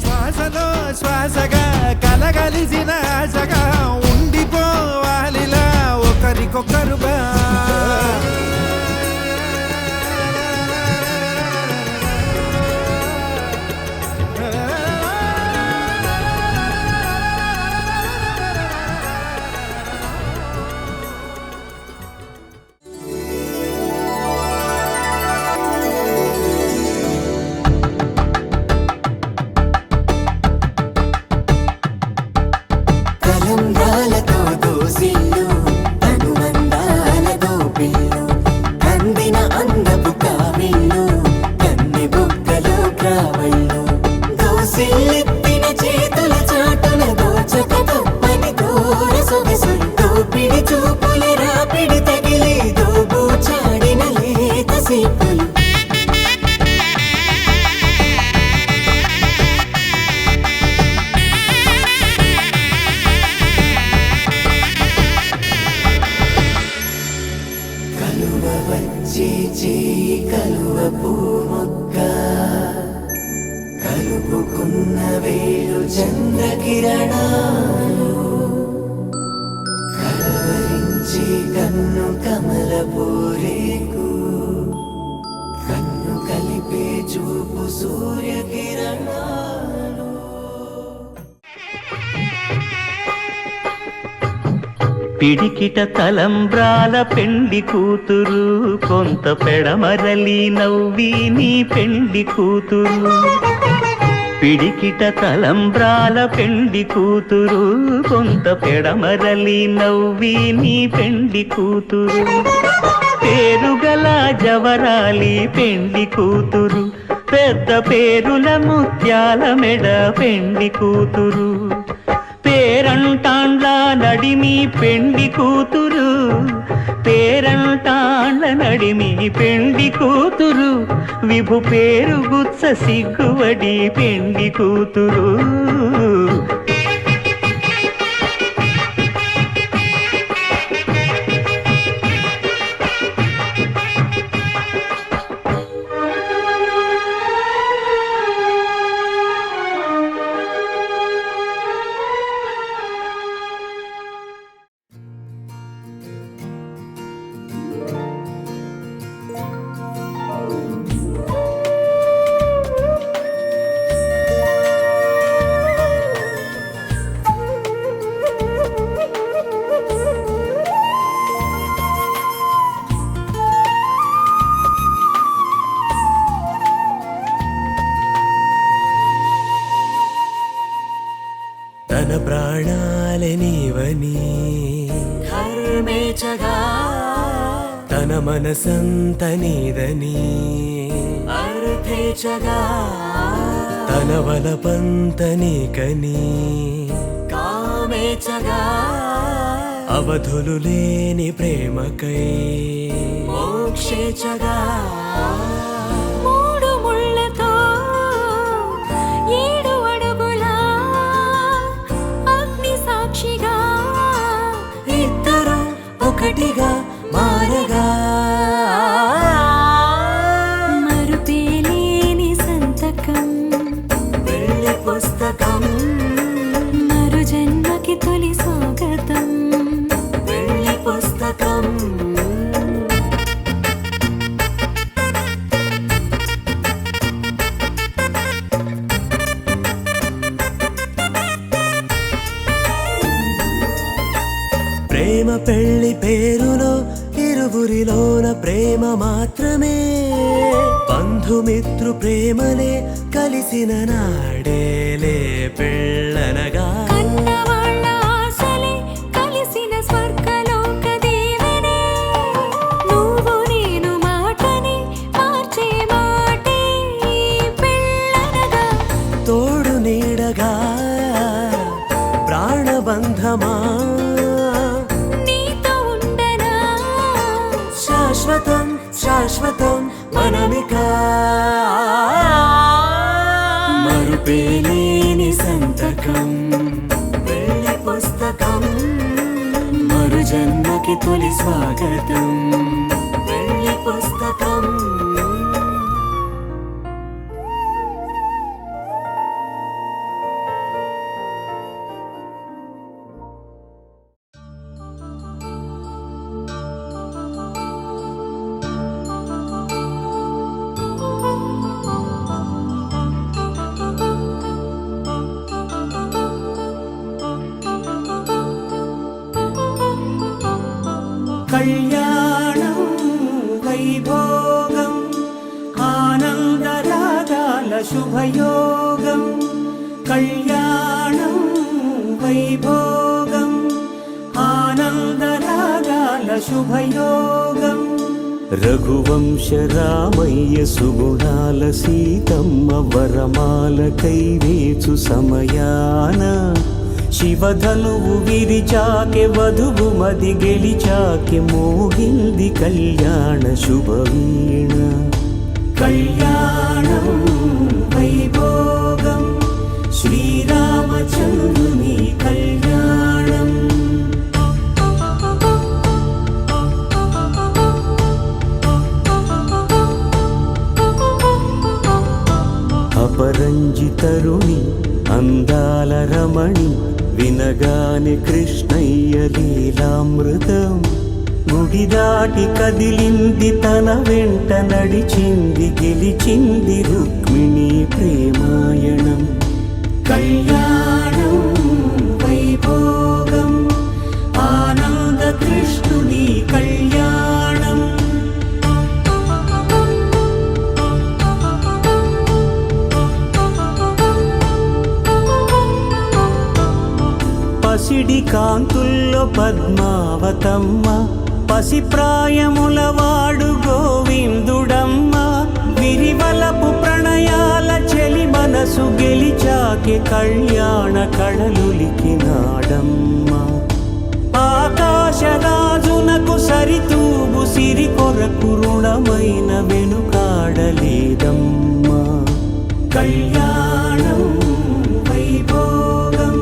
శ్వాసలో శ్వాసగా కలగలిసిన ఆశగా ఉండిపోవాలిలా ఒకరికొకరుగా తలంబ్రాలతో దోసిల్లు అనుబంధాలతో పిల్లు అందిన అందపు కావిళ్ళు కన్ని బుక్కలు క్రావళ్ళు దోసిల్లెత్తిన చేతుల చాటున దోచక తప్పని దూర సొగసులు దోపిడి చూపుల రాపిడి తగిలి దోబూచాడిన లేత సీపులు వచ్చి చేయి కలువ పూమొక్క కలుపుకున్న వేలు చంద్రకిరణాలు కలవరించి కన్ను కమల పూరేకు కన్ను కలిపే చూపు సూర్యకిరణాలు పిడికిట తలంబ్రాల పెండి కూతురు కొంత పెడమరలి నవ్వి నీ పెండి కూతురు పిడికిట తలంబ్రాల పెండి కూతురు కొంత పెడమరలి నవ్వి నీ పెండి కూతురు పేరుగల జవరాలి పెండి కూతురు పెద్ద పేరుల ముత్యాల మెడ పెండి కూతురు పేరంటాండ్ల నడిమి పెండి కూతురు పేరంటాండ్ల నడిమి పెండి కూతురు విభు పేరు గుత్స సిగ్గువడి పెండి కూతురు తన ప్రాణాలే నీవని ధర్మేచగా తన మనసంత నీదని అర్థేచగా తన వలపంత నీకని కామేచగా అవధులు లేని ప్రేమకై మోక్షేచగా మూడు ముళ్ళతో 7 అడుగుల అగ్ని సాక్షిగా ఇద్దరు ఒకటిగా మారగా మరుపేలేని సంతకం పెళ్లి పుస్తకం మరు జన్మకి తొలి స్వాగతం పెళ్లి పుస్తకం ప్రేమ పెళ్లి పేరులో ఇరువురిలోన ప్రేమ మాత్రమే బంధుమిత్రు ప్రేమలే కలిసిన నాడేలే పెళ్ళనగా కన్నవాళ్ళ ఆశలే కలిసిన స్వర్గలోక దీవెనే నువ్వు నేను మాటని మార్చే మాటే పెళ్ళనగా తోడు నీడగా ప్రాణబంధమా నీతో ఉండనా శాశ్వతం శాశ్వతం మనమిక మరుపేలేని సంతకం పెళ్లి పుస్తకం మరు జన్మకి తొలి స్వాగతం పెళ్లి పుస్తకం కళ్యాణం వైభోగం ఆనందరాగాల శుభయోగం కళ్యాణం వైభోగం ఆనందరాగాల శుభయోగం రఘువంశ రామయ్య సుగుణాల సీతమ్మ వరమాల కైవేచు సమయాన శివధనువు విరిచాకె వధువు మది గెలిచాకె మోగింది కళ్యాణ శుభవీణ కళ్యాణం వైభోగం శ్రీరామచంద్రుని కళ్యాణం అపరంజి తరుణి అందాల రమణి వినగానే కృష్ణయ్య లీలామృతం గుడి దాటి కదిలింది తన వెంట నడిచింది గెలిచింది రుక్మిణి ప్రేమాయణం కళ్యాణం వైభోగం ఆనంద కృష్ణుని కళ్యాణం పసిడి కాంతుల్లో పద్మావతమ్మ పసిప్రాయముల వాడు గోవిందుడమ్మ విరివలపు ప్రణయాల చెలి మనసు గెలిచాకే కళ్యాణ కళలులికినాడమ్మ ఆకాశరాజునకు సరితూబు సిరి కొరకు రుణమైన వెనుకాడలేదమ్మా కళ్యాణం వైభోగం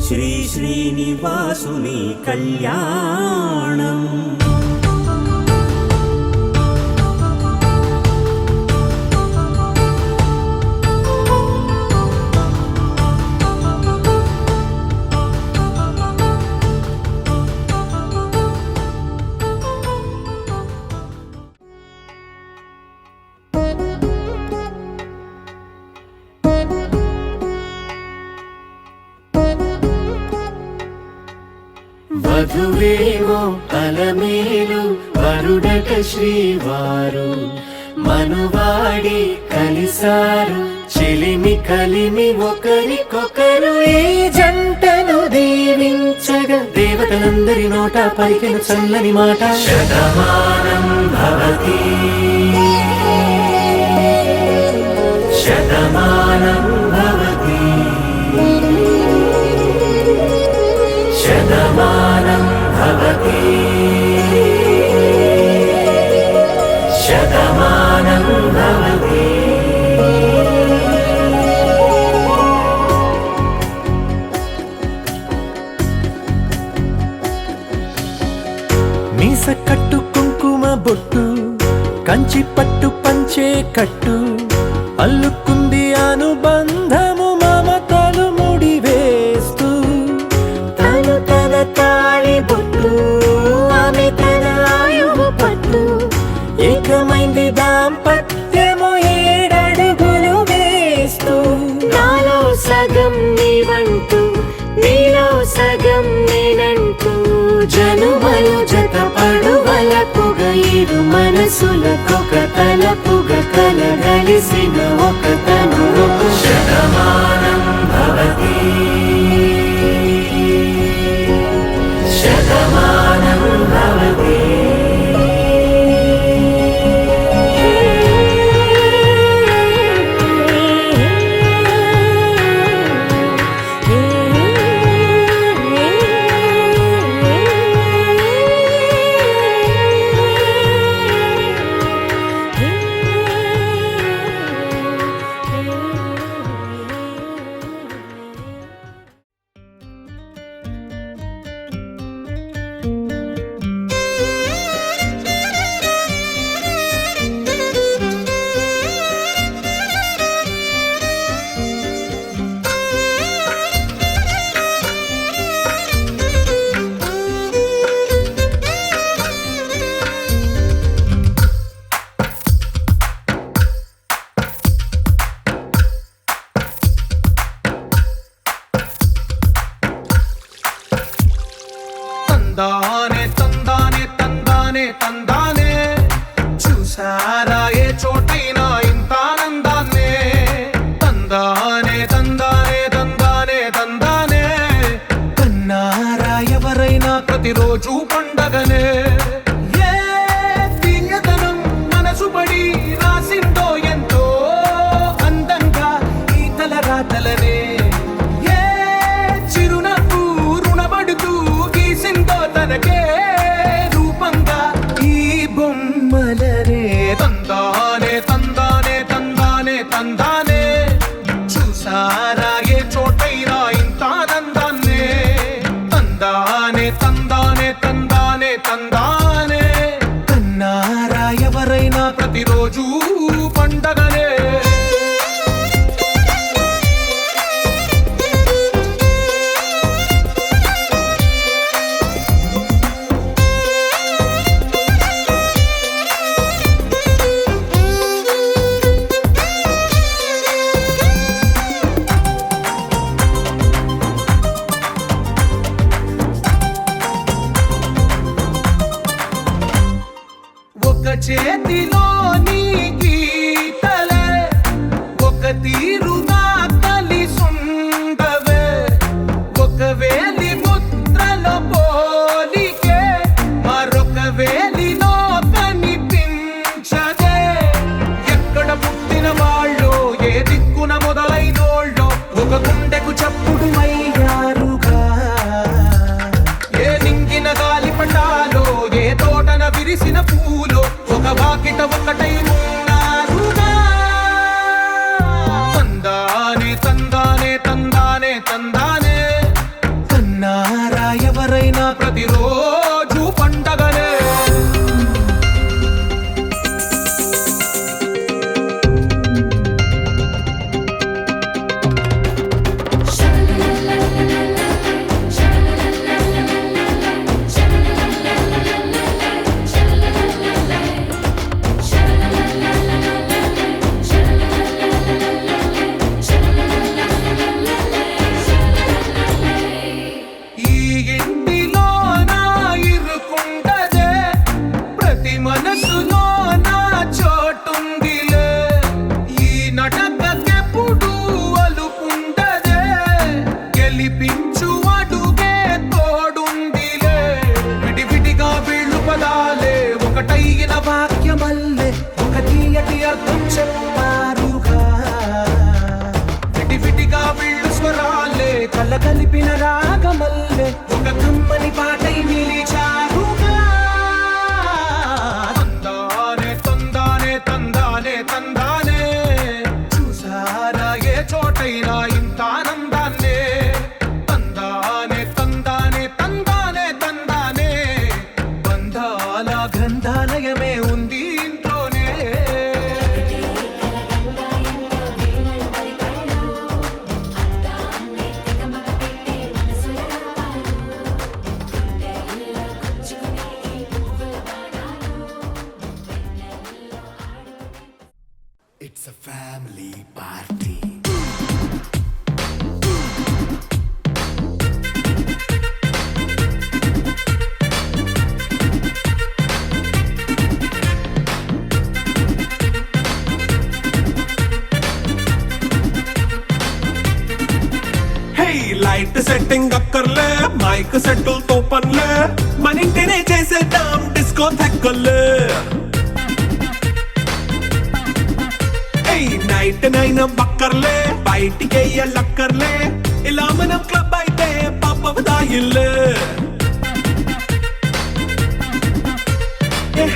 శ్రీ శ్రీనివాసుని కళ్యాణం వధువేమో అలమేలు వరుడట శ్రీవారు మనువాడి కలిసారు చెలిమి కలిమి ఒకరికొకరు ఈ జంటను దీవించగా దేవతలందరి నోట పలికిన చల్లని మాట శతమానం భవతి శతమానం భవతి శతమానం భవతి శతమానం భవతి మీస కట్టు కుంకుమ బొట్టు కంచి పట్టు పంచే కట్టు అల్లుకుంది అనుబంధము మమతలు ముడివేస్తూ తను తన తాళి బొట్టు ఆమె తన ఆయువు పట్టు ఏకమైంది దాంపత్యము 7 అడుగులు వేస్తూ నాలో సగం నీవంటూ నీలో సగం నేనంటూ జనుమలు జతపడువలపుగ ఇరు మనసులకొక తలపుగ కలగలిసిన ఒక తను శతమానం భవతి శతమానం భవతి తందానే తందానే తందానే తందానే చూసారా ఏ చోటైనా ఇంత ఆనందాన్నే తందానే తందానే తందానే తందానే కన్నారా ఎవరైనా ప్రతిరోజు పండగనే ఏ దివ్యతనం మనసు పడి రాసిందో ఎంతో అందంగా ఈ తలరాతలనే ఏ చిరునవ్వు రుణపడుతూ గీసిందో తనకే రూపంగా ఈ బొమ్మలనే తందానే తందానే తందానే తందానే చూసారా ఏ చోటైనా ఇంత ఆనందాన్నే తందానే తందానే తందానే తందానే కన్నారా ఎవరైనా ప్రతిరోజు పండగనే ఒక చేతిలో నీ గీతలే ఒక తీరుగా కలిసుండవే ఒక వేలి ముద్రలో పోలికే మరొక వేలిలో కనిపించదే ఎక్కడ పుట్టిన వాళ్ళో ఏ దిక్కున మొదలైనోళ్ళో ఒక గుండెకు చప్పుడు అయ్యారుగా ఏ నింగిన గాలి పటాలో ఏ తోటన విరిసిన పూలో ఒక వాకిట ఒకటై ఉన్నారుగా తందానే తందానే తందానే తందానే కన్నారా ఎవరైనా ప్రతిరోజు పండగనే ఈ ఇంటిలో నా ఇరుకుండదే ప్రతి మనసులో నా చోటుందిలే ఈ నటకెప్పుడు అలుపుండదే గెలిపించు అడుగే తోడుందిలే విడివిడిగా వీళ్ళు పదాలే ఒకటైన వాక్యమల్లే ఒక తీయటి అర్థం చెప్పారుగా విడివిడిగా వీళ్ళు స్వరాలే కలగలిపిన రాగమల్లే ఒక కమ్మని పాటై నిలిచారు మైక్ సెట్టులతో పనులే మన ఇంటినే చేసేద్దాం డిస్కో తెక్కలే నైట్ నైన్ బక్కర్లే బయటికి లక్కర్లే ఇలా మనం క్లబ్ అయితే పాపదాయిల్లే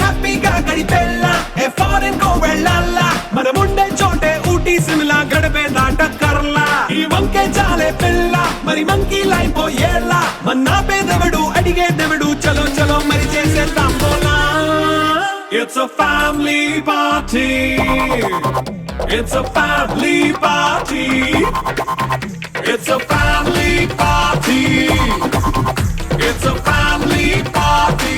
హ్యాపీగా గడిపెల్లా ఫారెన్ కో వెళ్ళాలా మనం ఉండే చోటే ఊటీ సిమ్లా గడిపే దాటకర్లా ఈ వంకే చాలే పిల్ల మరి మంకీ లైపోయేలా మన్నా పేదవడు అడిగేదెవడు చలో చలో మరి చేసేద్దాం బోలా It's a family party. It's a family party. It's a family party. It's a family party.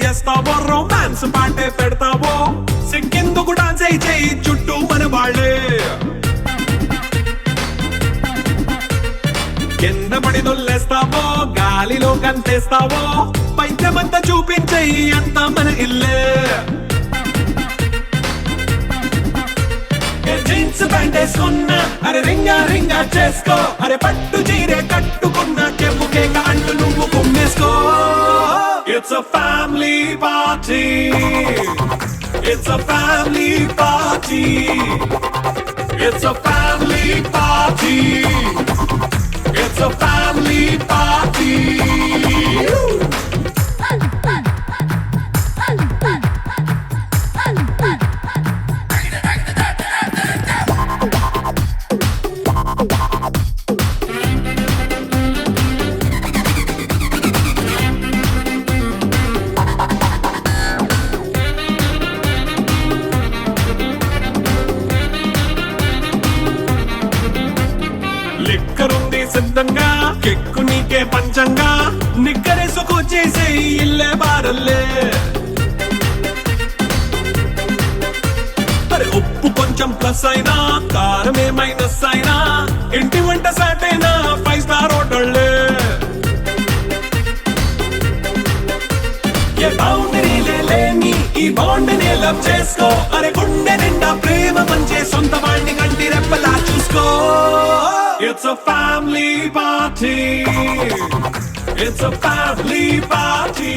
చేస్తావో రొమాన్స్ పాటే పెడతావో సిగ్గెందుకు డాన్స్ అయి చేయి చుట్టూ మన వాళ్ళే కింద పడి దొల్లేస్తావో గాలిలో కంతేస్తావో పైద్యమంతా చూపించేయి అంతా మన ఇల్లే జీన్స్ ప్యాంట్ వేసుకున్నా అరే రింగా రింగా చేసుకో అరే పట్టు చీరే కట్టుకున్నా చెప్పుకే కాంటు నువ్వు కుమ్మేసుకో It's a family party. It's a family party. It's a family party. It's a family party. లిక్కరుంది సిద్ధంగా కెక్కు నీకే పంచంగా నిక్కరేసుకొచ్చేసే ఇల్లే బారల్లే అరే ఉప్పు కొంచెం ప్లస్ అయినా కారమే మైనస్ అయినా ఇంటి వంట సాటైనా 5 స్టార్ హోటళ్ళే ఏ బౌండరీలే లేని ఈ బాండ్ నే లవ్ చేసుకో అరే గుండె నిండా ప్రేమ మంచే సొంత వాణ్ణి కంటి రెప్పలా చూసుకో It's a family party. It's a family party.